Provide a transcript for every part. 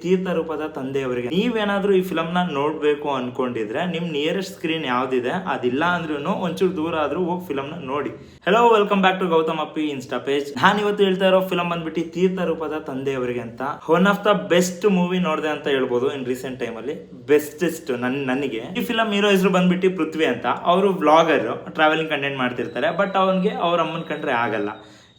ತೀರ್ಥ ರೂಪದ ತಂದೆಯವರಿಗೆ. ನೀವೇನಾದ್ರೂ ಈ ಫಿಲಮ್ ನ ನೋಡ್ಬೇಕು ಅನ್ಕೊಂಡಿದ್ರೆ ನಿಮ್ ನಿಯರೆಸ್ಟ್ ಸ್ಕ್ರೀನ್ ಯಾವ್ದಿದೆ ಅದಿಲ್ಲ ಅಂದ್ರೂ ಒಂಚೂರು ದೂರ ಆದ್ರೂ ಹೋಗಿ ಫಿಲಮ್ ನ ನೋಡಿ. Hello, welcome back to Gautam Appi insta page. ನಾನು ಇವತ್ತು ಹೇಳ್ತಾ ಇರೋ ಫಿಲಮ್ ಬಂದ್ಬಿಟ್ಟು ತೀರ್ಥ ರೂಪದ ತಂದೆಯವರಿಗೆ ಅಂತ. One of the best movie ನೋಡಿದೆ ಅಂತ ಹೇಳ್ಬೋದು ಇನ್ ರೀಸೆಂಟ್ ಟೈಮ್ ಅಲ್ಲಿ. ಬೆಸ್ಟೆಸ್ಟ್ ನನಗೆ ಈ ಫಿಲಮ್ ಹೀರೋ ಹೆಸರು ಬಂದ್ಬಿಟ್ಟು ಪೃಥ್ವಿ ಅಂತ. ಅವರು ವ್ಲಾಗರ್, ಟ್ರಾವೆಲಿಂಗ್ ಕಂಟೆಂಟ್ ಮಾಡ್ತಿರ್ತಾರೆ. ಬಟ್ ಅವನಿಗೆ ಅವ್ರ ಅಮ್ಮನ ಕಂಡ್ರೆ ಆಗಲ್ಲ.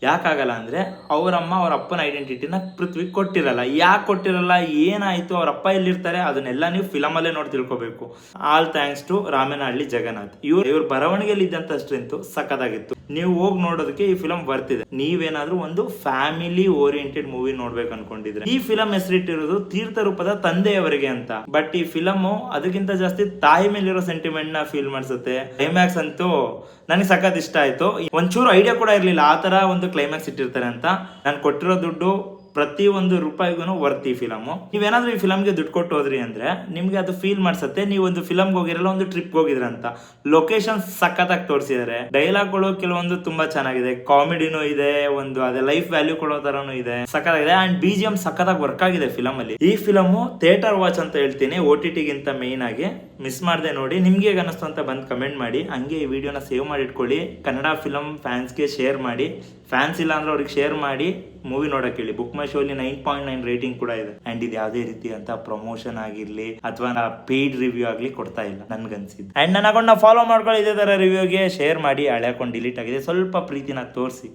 ಯಾಕಾಗಲ್ಲ ಅಂದ್ರೆ ಅವರಮ್ಮ ಅವ್ರ ಅಪ್ಪನ ಐಡೆಂಟಿಟಿನ ಪೃಥ್ವಿ ಕೊಟ್ಟಿರಲ್ಲ. ಯಾಕೆ ಕೊಟ್ಟಿರಲ್ಲ, ಏನಾಯ್ತು, ಅವ್ರ ಅಪ್ಪ ಎಲ್ಲಿರ್ತಾರೆ, ಅದನ್ನೆಲ್ಲ ನೀವು ಫಿಲಮ್ ಅಲ್ಲೇ ನೋಡಿ ತಿಳ್ಕೊಬೇಕು. All thanks to Ramanahalli Jagannath. ಇವ್ರ ಬರವಣಿಗೆಯಲ್ಲಿ ಇದ್ದಂತ ಸ್ಟ್ರೆಂತ್ ಸಖತ್ತಾಗಿತ್ತು. ನೀವು ಹೋಗಿ ನೋಡೋದಕ್ಕೆ ಈ ಫಿಲಂ ಬರ್ತಿದೆ. ನೀವೇನಾದ್ರೂ ಒಂದು ಫ್ಯಾಮಿಲಿ ಓರಿಯೆಂಟೆಡ್ ಮೂವಿ ನೋಡ್ಬೇಕು ಅನ್ಕೊಂಡಿದ್ರೆ ಈ ಫಿಲಂ ಹೆಸರಿಟ್ಟಿರೋದು ತೀರ್ಥ ರೂಪದ ತಂದೆಯವರಿಗೆ ಅಂತ. ಬಟ್ ಈ ಫಿಲಮ್ ಅದಕ್ಕಿಂತ ಜಾಸ್ತಿ ತಾಯಿ ಮೇಲಿರೋ ಸೆಂಟಿಮೆಂಟ್ ನ ಫೀಲ್ ಮಾಡಿಸುತ್ತೆ. ಕ್ಲೈಮ್ಯಾಕ್ಸ್ ಅಂತೂ ನನಗೆ ಸಖತ್ ಇಷ್ಟ ಆಯ್ತು. ಒಂಚೂರು ಐಡಿಯಾ ಕೂಡ ಇರ್ಲಿಲ್ಲ ಆ ತರ ಒಂದು ಕ್ಲೈಮ್ಯಾಕ್ಸ್ ಇಟ್ಟಿರ್ತಾರೆ ಅಂತ. ನಾನು ಕೊಟ್ಟಿರೋ ದುಡ್ಡು ಪ್ರತಿ ಒಂದು ರೂಪಾಯಿಗೂ ವರ್ತ್ ಈ ಫಿಲಮ್. ನೀವೇನಾದ್ರೂ ಈ ಫಿಲಮ್ಗೆ ದುಡ್ಡು ಕೊಟ್ಟು ಹೋದ್ರಿ ಅಂದ್ರೆ ನಿಮ್ಗೆ ಅದು ಫೀಲ್ ಮಾಡ್ಸತ್ತೆ ನೀವು ಒಂದು ಫಿಲಮ್ಗೆ ಹೋಗಿರಲ್ಲ, ಒಂದು ಟ್ರಿಪ್ ಹೋಗಿದ್ರ ಅಂತ. ಲೊಕೇಶನ್ ಸಖತ್ತಾಗಿ ತೋರಿಸಿದ್ದಾರೆ. ಡೈಲಾಗ್ಗಳು ಕೆಲವೊಂದು ತುಂಬಾ ಚೆನ್ನಾಗಿದೆ, ಕಾಮಿಡಿನೂ ಇದೆ, ಒಂದು ಅದೇ ಲೈಫ್ ವ್ಯಾಲ್ಯೂ ಕೊಡೋ ತರನು ಇದೆ, ಸಖತ್ತಾಗಿದೆ. ಅಂಡ್ BGM ಸಖತ್ತಾಗಿ ವರ್ಕ್ ಆಗಿದೆ ಫಿಲಮ್ ಅಲ್ಲಿ. ಈ ಫಿಲಮ್ ಥಿಯೇಟರ್ ವಾಚ್ ಅಂತ ಹೇಳ್ತೀನಿ, OTT ಗಿಂತ ಮೇನ್ ಆಗಿ. ಮಿಸ್ ಮಾಡದೆ ನೋಡಿ. ನಿಮ್ಗೆ ಹೇಗೆ ಅನಿಸ್ತು ಅಂತ ಬಂದು ಕಮೆಂಟ್ ಮಾಡಿ. ಹಂಗೆ ಈ ವಿಡಿಯೋನ ಸೇವ್ ಮಾಡಿ ಇಟ್ಕೊಳ್ಳಿ. ಕನ್ನಡ ಫಿಲಮ್ ಫ್ಯಾನ್ಸ್ಗೆ ಶೇರ್ ಮಾಡಿ. ಫ್ಯಾನ್ಸ್ ಇಲ್ಲ ಅಂದ್ರೆ ಅವ್ರಿಗೆ ಶೇರ್ ಮಾಡಿ ಮೂವಿ ನೋಡಕ್ ಹೇಳಿ. ಬುಕ್ ಮೈ ಶೋ ಅಲ್ಲಿ 9.9 ರೇಟಿಂಗ್ ಕೂಡ ಇದೆ. ಅಂಡ್ ಇದು ಯಾವುದೇ ರೀತಿ ಅಂತ ಪ್ರಮೋಷನ್ ಆಗಿರ್ಲಿ ಅಥವಾ ಪೇಯ್ಡ್ ರಿವ್ಯೂ ಆಗ್ಲಿ ಕೊಡ್ತಾ ಇಲ್ಲ ನನ್ಗನ್ಸಿದ್ದು. ಅಂಡ್ ನನ್ನ ಅಕೌಂಟ್ ಫಾಲೋ ಮಾಡ್ಕೊಳ್ಳಿ. ಇದೇ ತರ ರಿವ್ಯೂಗೆ ಶೇರ್ ಮಾಡಿ. ಹಳೆ ಅಕೌಂಟ್ ಡಿಲೀಟ್ ಆಗಿದೆ, ಸ್ವಲ್ಪ ಪ್ರೀತಿನ ತೋರಿಸಿ.